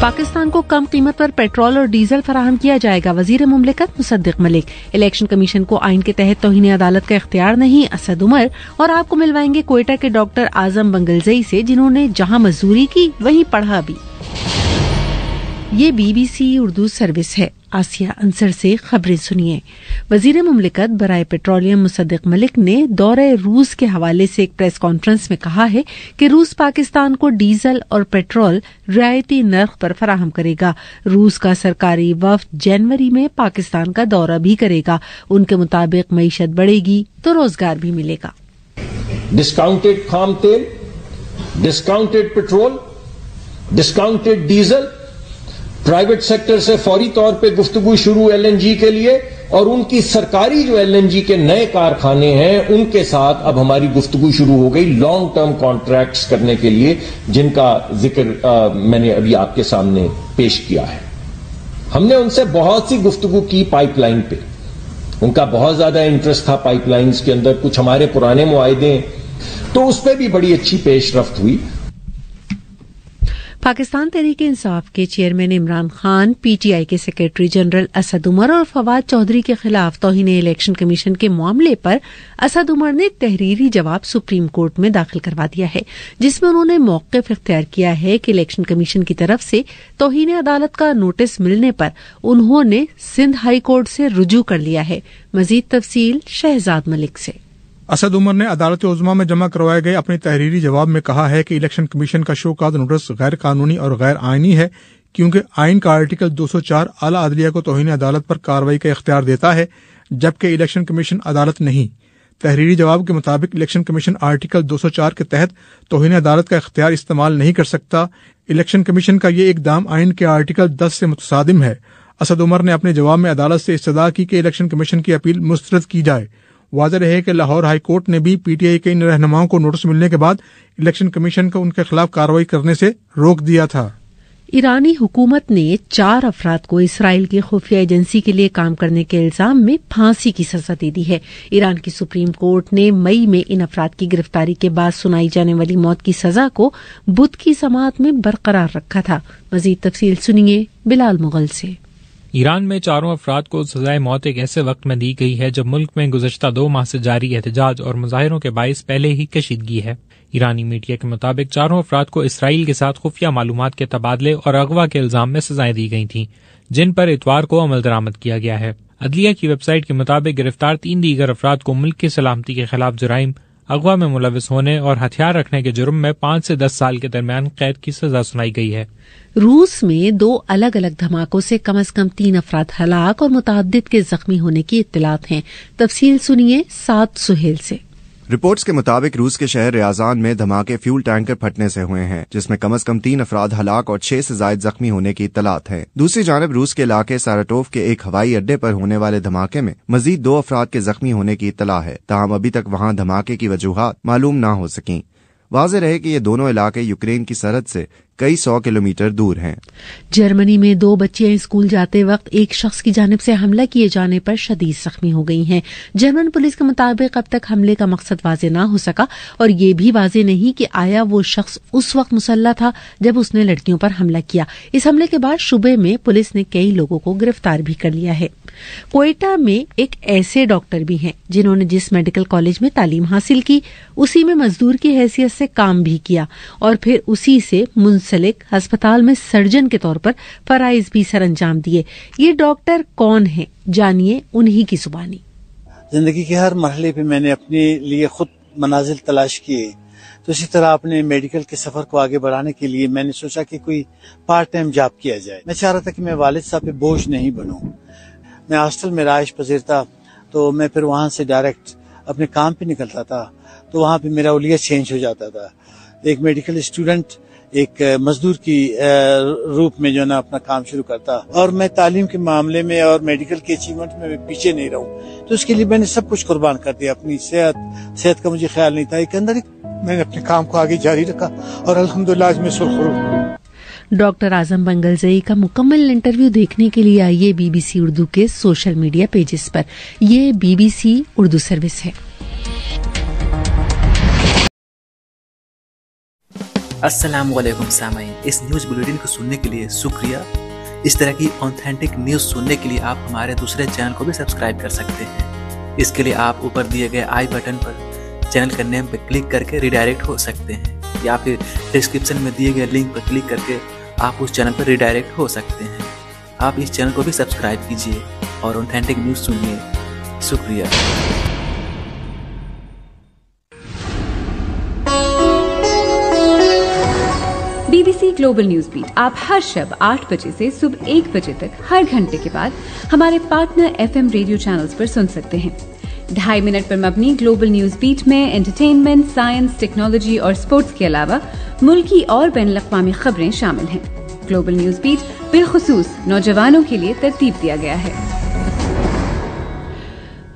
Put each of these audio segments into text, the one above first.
पाकिस्तान को कम कीमत पर पेट्रोल और डीजल फराहम किया जाएगा, वजीर मुमलिकत मुसद्दिक मलिक। इलेक्शन कमीशन को आइन के तहत तौहीन अदालत का इख्तियार नहीं, असद उमर। और आपको मिलवाएंगे कोयटा के डॉक्टर आजम बंगलजई से, जिन्होंने जहां मजदूरी की वहीं पढ़ा भी। ये BBC उर्दू सर्विस है। आसिया अंसर से खबरें सुनिए। वजीर मुमलिकत बराए पेट्रोलियम मुसद्दिक मलिक ने दौरे रूस के हवाले से एक प्रेस कॉन्फ्रेंस में कहा है कि रूस पाकिस्तान को डीजल और पेट्रोल रियायती नर्ख पर फराहम करेगा। रूस का सरकारी वफ्द जनवरी में पाकिस्तान का दौरा भी करेगा। उनके मुताबिक मईशत बढ़ेगी तो रोजगार भी मिलेगा। डिस्काउंटेड खाम तेल, discounted petrol, discounted diesel, private sector से फौरी तौर पे गुफ्तगू शुरू LNG के लिए, और उनकी सरकारी जो LNG के नए कारखाने हैं उनके साथ अब हमारी गुफ्तगू शुरू हो गई लॉन्ग टर्म कॉन्ट्रैक्ट्स करने के लिए, जिनका जिक्र मैंने अभी आपके सामने पेश किया है। हमने उनसे बहुत सी गुफ्तगू की पाइपलाइन पे, उनका बहुत ज्यादा इंटरेस्ट था पाइपलाइंस के अंदर। कुछ हमारे पुराने मुआहदे तो उस पर भी बड़ी अच्छी पेशरफ्त हुई। पाकिस्तान तहरीक-ए-इंसाफ के चेयरमैन इमरान खान, PTI के सेक्रेटरी जनरल असद उमर और फवाद चौधरी के खिलाफ तौहीन इलेक्शन कमीशन के मामले पर असद उमर ने तहरीरी जवाब सुप्रीम कोर्ट में दाखिल करवा दिया है, जिसमें उन्होंने मौक़िफ़ इख्तियार किया है कि इलेक्शन कमीशन की तरफ से तौहीन अदालत का नोटिस मिलने पर उन्होंने सिंध हाई कोर्ट से रुजू कर लिया है। मजीद तफसील शहजाद मलिक से। असद उमर ने अदालत उज़्मा में जमा करवाए गए अपने तहरीरी जवाब में कहा है कि इलेक्शन कमीशन का शोकाज़ नोटिस गैर कानूनी और गैर आईनी है, क्योंकि आइन का आर्टिकल 204 आला अदलिया को तौहीन अदालत पर कार्रवाई का इख्तियार देता है, जबकि इलेक्शन कमीशन अदालत नहीं। तहरीरी जवाब के मुताबिक इलेक्शन कमीशन आर्टिकल 204 के तहत तौहीन अदालत का इख्तियार इस्तेमाल नहीं कर सकता। इलेक्शन कमीशन का ये इक़दाम आइन के आर्टिकल 10 से मुतसादिम है। असद उमर ने अपने जवाब में अदालत से इस्तदा की कि इलेक्शन कमीशन की अपील मुस्तरद की जाए। वाज़ेह रहे कि लाहौर हाई कोर्ट ने भी PTI के इन रहनुमाओं को नोटिस मिलने के बाद इलेक्शन कमीशन को उनके खिलाफ कार्रवाई करने से रोक दिया था। ईरानी हुकूमत ने 4 अफराद को इसराइल की खुफिया एजेंसी के लिए काम करने के इल्जाम में फांसी की सजा दे दी है। ईरान की सुप्रीम कोर्ट ने मई में इन अफराद की गिरफ्तारी के बाद सुनाई जाने वाली मौत की सजा को बुध की समाअत में बरकरार रखा था। मजीद तफसील सुनिए बिलाल मुगल से। ईरान में 4 अफराद को सजाए मौत एक ऐसे वक्त में दी गई है जब मुल्क में गुज़श्ता 2 माह से जारी एहतजाज और मुजाहिरों के बाइस पहले ही कशीदगी है। ईरानी मीडिया के मुताबिक 4 अफराद को इसराइल के साथ खुफिया मालूमात के तबादले और अगवा के इल्जाम में सजाएं दी गई थीं, जिन पर इतवार को अमल दरामद किया गया है। अदलिया की वेबसाइट के मुताबिक गिरफ्तार 3 दीगर अफराद को मुल्क की सलामती के खिलाफ जुराइम, अगवा में मुलविस होने और हथियार रखने के जुर्म में 5 से 10 साल के दरमियान कैद की सजा सुनाई गई है। रूस में 2 अलग अलग धमाकों से कम 3 अफराद हलाक और मुतअद्दिद के जख्मी होने की इत्तलात हैं। तफसील सुनिए साद सुहेल से। रिपोर्ट्स के मुताबिक रूस के शहर रियाजान में धमाके फ्यूल टैंकर फटने से हुए हैं, जिसमें कम 3 अफराद हलाक और 6 से जायद जख्मी होने की इत्तलात है। दूसरी जानब रूस के इलाके साराटोव के एक हवाई अड्डे पर होने वाले धमाके में मजीद 2 अफराद के जख्मी होने की इत्तला है, ताहम अभी तक वहां धमाके की वजूहात मालूम न हो सकी। वाज़ेह रहे कि ये दोनों इलाके यूक्रेन की सरहद से कई 100 किलोमीटर दूर हैं। जर्मनी में 2 बच्चियां स्कूल जाते वक्त एक शख्स की जानिब से हमला किए जाने पर शदीद जख्मी हो गई हैं। जर्मन पुलिस के मुताबिक अब तक हमले का मकसद वाज़ेह न हो सका और ये भी वाज़ेह नहीं कि आया वो शख्स उस वक्त मुसल्लह था जब उसने लड़कियों पर हमला किया। इस हमले के बाद शुबे में पुलिस ने कई लोगों को गिरफ्तार भी कर लिया है। कोयटा में एक ऐसे डॉक्टर भी हैं जिन्होंने जिस मेडिकल कॉलेज में तालीम हासिल की उसी में मजदूर की हैसियत से काम भी किया और फिर उसी से मुंसलिक अस्पताल में सर्जन के तौर पर फराइज भी सर अंजाम दिए। ये डॉक्टर कौन है, जानिए उन्हीं की जुबानी। जिंदगी के हर मरहले पे मैंने अपने लिए खुद मनाजिल तलाश किए, तो इसी तरह अपने मेडिकल के सफर को आगे बढ़ाने के लिए मैंने सोचा कि कोई पार्ट टाइम जॉब किया जाए। मैं चाह रहा था कि मैं वालिद साहब पे बोझ नहीं बनूं। मैं हॉस्टल में रहाइश पजीर था, तो मैं फिर वहां से डायरेक्ट अपने काम पे निकलता था, तो वहां पे मेरा उलिया चेंज हो जाता था। एक मेडिकल स्टूडेंट एक मजदूर की रूप में जो ना अपना काम शुरू करता, और मैं तालीम के मामले में और मेडिकल के अचीवमेंट में मैं पीछे नहीं रहूं, तो उसके लिए मैंने सब कुछ कुर्बान कर दिया। अपनी सेहत का मुझे ख्याल नहीं था, एक अंदर मैंने अपने काम को आगे जारी रखा और अल्हम्दुलिल्लाह आज मैं सुरखुरू। डॉक्टर आजम बंगलजई का मुकम्मल इंटरव्यू देखने के लिए आइए BBC उर्दू के सोशल मीडिया पेजेस पर। ये BBC उर्दू सर्विस है। السلام علیکم سامعین، اس نیوز بلیٹن کو سننے کے لیے شکریہ۔ اس طرح کی آتھینٹک نیوز سننے کے لیے آپ ہمارے دوسرے چینل کو بھی سبسکرائب کر سکتے ہیں۔ اس کے لیے آپ اوپر دیے گئے آئی بٹن پر چینل کا نیم پر کلک کر کے ریڈائریکٹ ہو سکتے ہیں، یا پھر ڈسکرپشن میں دیے گئے لنک پر کلک کر کے آپ اس چینل پر ریڈائریکٹ ہو سکتے ہیں۔ آپ اس چینل کو بھی سبسکرائب کیجیے اور آتھینٹک نیوز سنیے۔ شکریہ۔ BBC گلوبل نیوز بیٹ آپ ہر شب 8 بجے سے صبح 1 بجے تک ہر گھنٹے کے بعد ہمارے پارٹنر FM ریڈیو چینلز پر سن سکتے ہیں۔ 2.5 منٹ پر مبنی گلوبل نیوز بیٹ میں انٹرٹینمنٹ، سائنس، ٹیکنالوجی اور سپورٹس کے علاوہ ملکی اور بین الاقوامی خبریں شامل ہیں۔ گلوبل نیوز بیٹ بالخصوص نوجوانوں کے لیے ترتیب دیا گیا ہے۔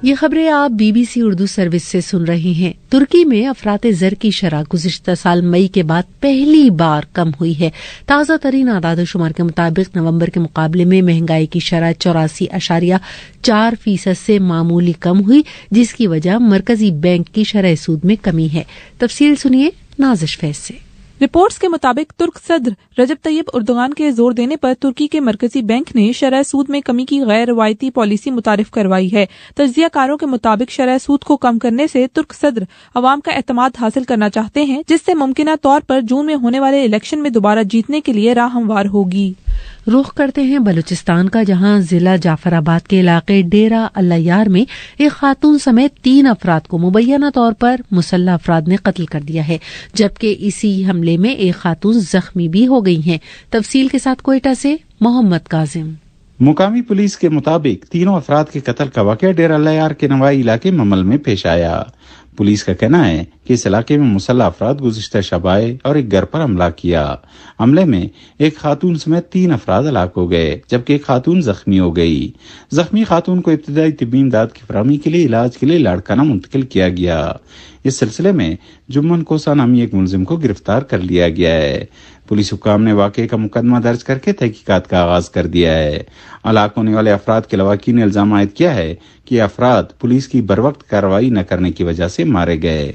یہ خبریں آپ BBC اردو سروس سے سن رہی ہیں۔ ترکی میں افراط زر کی شرح گزشتہ سال مئی کے بعد پہلی بار کم ہوئی ہے۔ تازہ ترین اعداد و شمار کے مطابق نومبر کے مقابلے میں مہنگائی کی شرح 84.4% سے معمولی کم ہوئی، جس کی وجہ مرکزی بینک کی شرح سود میں کمی ہے۔ تفصیل سنیے نازش فیض سے۔ رپورٹس کے مطابق ترک صدر رجب طیب اردوغان کے زور دینے پر ترکی کے مرکزی بینک نے شرح سود میں کمی کی غیر روایتی پالیسی متعارف کروائی ہے۔ تجزیہ کاروں کے مطابق شرح سود کو کم کرنے سے ترک صدر عوام کا اعتماد حاصل کرنا چاہتے ہیں، جس سے ممکنہ طور پر جون میں ہونے والے الیکشن میں دوبارہ جیتنے کے لیے راہ ہموار ہوگی۔ رخ کرتے ہیں بلوچستان کا، جہاں ضلع جعفر آباد کے علاقے ڈیرہ اللہ یار میں ایک خاتون سمیت 3 افراد کو مبینہ طور پر مسلح افراد نے قتل کر دیا ہے، جبکہ اسی حملے میں ایک خاتون زخمی بھی ہو گئی ہیں۔ تفصیل کے ساتھ کوئٹہ سے محمد کاظم۔ مقامی پولیس کے مطابق تینوں افراد کے قتل کا واقعہ ڈیرہ اللہ یار کے نوائی علاقے ممل میں پیش آیا۔ پولیس کا کہنا ہے کہ اس علاقے میں مسلح افراد گزشتہ شب آئے اور ایک گھر پر حملہ کیا۔ حملے میں ایک خاتون سمیت 3 افراد ہلاک ہو گئے، جبکہ ایک خاتون زخمی ہو گئی۔ زخمی خاتون کو ابتدائی طبی امداد کی فراہمی کے لیے علاج کے لیے لاڑکانہ منتقل کیا گیا۔ اس سلسلے میں جمن کوسا نامی ایک ملزم کو گرفتار کر لیا گیا ہے۔ پولیس حکام نے واقعے کا مقدمہ درج کر کے تحقیقات کا آغاز کر دیا ہے۔ ہلاک ہونے والے افراد کے لواحقین نے الزام عائد کیا ہے کہ افراد پولیس کی بروقت کارروائی نہ کرنے کی وجہ سے مارے گئے۔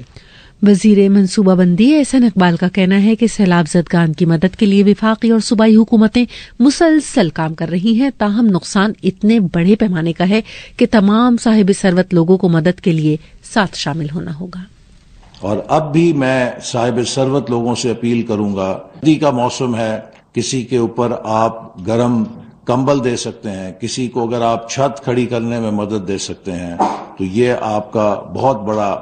وزیر منصوبہ بندی احسن اقبال کا کہنا ہے کہ سیلاب زدگان کی مدد کے لیے وفاقی اور صوبائی حکومتیں مسلسل کام کر رہی ہیں، تاہم نقصان اتنے بڑے پیمانے کا ہے کہ تمام صاحب ثروت لوگوں کو مدد کے لیے ساتھ شامل ہونا ہوگا۔ اور اب بھی میں صاحب ثروت لوگوں سے اپیل کروں گا، سردی کا موسم ہے، کسی کے اوپر آپ گرم کمبل دے سکتے ہیں، کسی کو اگر آپ چھت کھڑی کرنے میں مدد دے سکتے ہیں تو یہ آپ کا بہت بڑا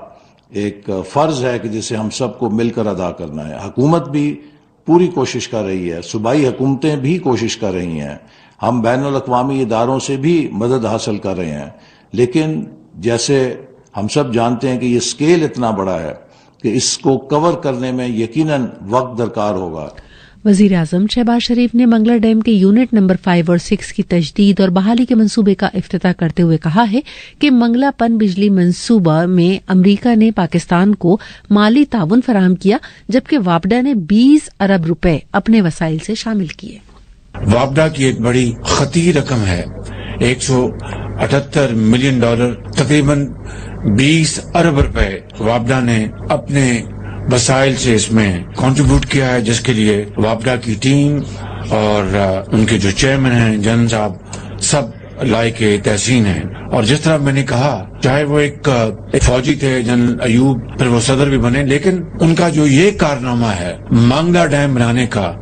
ایک فرض ہے کہ جسے ہم سب کو مل کر ادا کرنا ہے۔ حکومت بھی پوری کوشش کر رہی ہے، صوبائی حکومتیں بھی کوشش کر رہی ہیں، ہم بین الاقوامی اداروں سے بھی مدد حاصل کر رہے ہیں، لیکن جیسے ہم سب جانتے ہیں کہ یہ اسکیل اتنا بڑا ہے کہ اس کو کور کرنے میں یقیناً وقت درکار ہوگا۔ وزیر اعظم شہباز شریف نے منگلا ڈیم کے یونٹ نمبر 5 اور 6 کی تجدید اور بحالی کے منصوبے کا افتتاح کرتے ہوئے کہا ہے کہ منگلا پن بجلی منصوبہ میں امریکہ نے پاکستان کو مالی تعاون فراہم کیا، جبکہ وابڈا نے 20 ارب روپے اپنے وسائل سے شامل کیے۔ وابڈا کی ایک بڑی خطیر رقم ہے، $178 ملین، تقریباً 20 ارب روپے وابڈا نے اپنے وسائل سے اس میں کنٹریبیوٹ کیا ہے، جس کے لیے وابڈا کی ٹیم اور ان کے جو چیئرمین ہیں جنرل صاحب سب لائق تحسین ہیں۔ اور جس طرح میں نے کہا، چاہے وہ ایک فوجی تھے جنرل ایوب، پھر وہ صدر بھی بنے، لیکن ان کا جو یہ کارنامہ ہے منگلا ڈیم بنانے کا،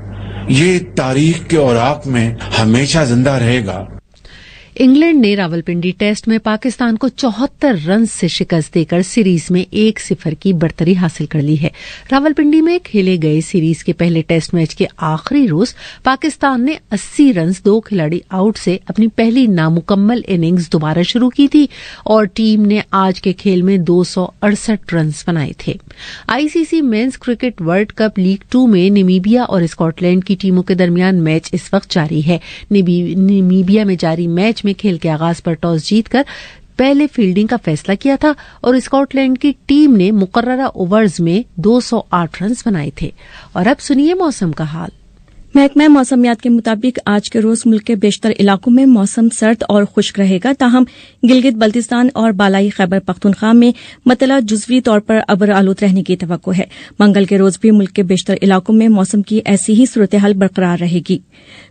یہ تاریخ کے اوراق میں ہمیشہ زندہ رہے گا۔ انگلینڈ نے راولپنڈی ٹیسٹ میں پاکستان کو 74 رنز سے شکست دے کر سیریز میں 1-0 کی برتری حاصل کر لی ہے۔ راولپنڈی میں کھیلے گئے سیریز کے پہلے ٹیسٹ میچ کے آخری روز پاکستان نے 80 رنز 2 کھلاڑی آؤٹ سے اپنی پہلی نامکمل اننگز دوبارہ شروع کی تھی اور ٹیم نے آج کے کھیل میں 268 رنز بنائے تھے۔ ICC men's cricket world cup league 2 میں نیمیبیا اور اسکاٹ لینڈ کی ٹیموں کے درمیان میچ اس وقت جاری ہے۔ نیمیبیا میں جاری میچ میں کھیل کے آغاز پر ٹاس جیت کر پہلے فیلڈنگ کا فیصلہ کیا تھا اور اسکاٹ لینڈ کی ٹیم نے مقررہ اوورز میں 208 رنز بنائے تھے۔ اور اب سنیے موسم کا حال۔ محکمہ موسمیات کے مطابق آج کے روز ملک کے بیشتر علاقوں میں موسم سرد اور خشک رہے گا، تاہم گلگت بلتستان اور بالائی خیبر پختونخوا میں مطلع جزوی طور پر ابر آلود رہنے کی توقع ہے۔ منگل کے روز بھی ملک کے بیشتر علاقوں میں موسم کی ایسی ہی صورتحال برقرار رہے گی،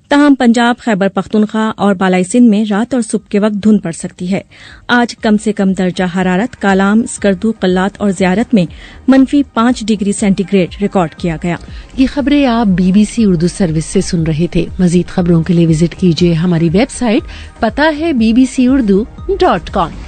تاہم پنجاب، خیبر پختونخوا اور بالائی سندھ میں رات اور صبح کے وقت دھند پڑ سکتی ہے۔ آج کم سے کم درجہ حرارت کالام، اسکردو، قلات اور زیارت میں -5 ڈگری سینٹی گریڈ ریکارڈ کیا گیا۔ یہ خبریں آپ BBC اردو سروس سے سن رہے تھے۔ مزید خبروں کے لیے وزٹ کیجیے ہماری ویب سائٹ، پتہ ہے bbcurdu.com۔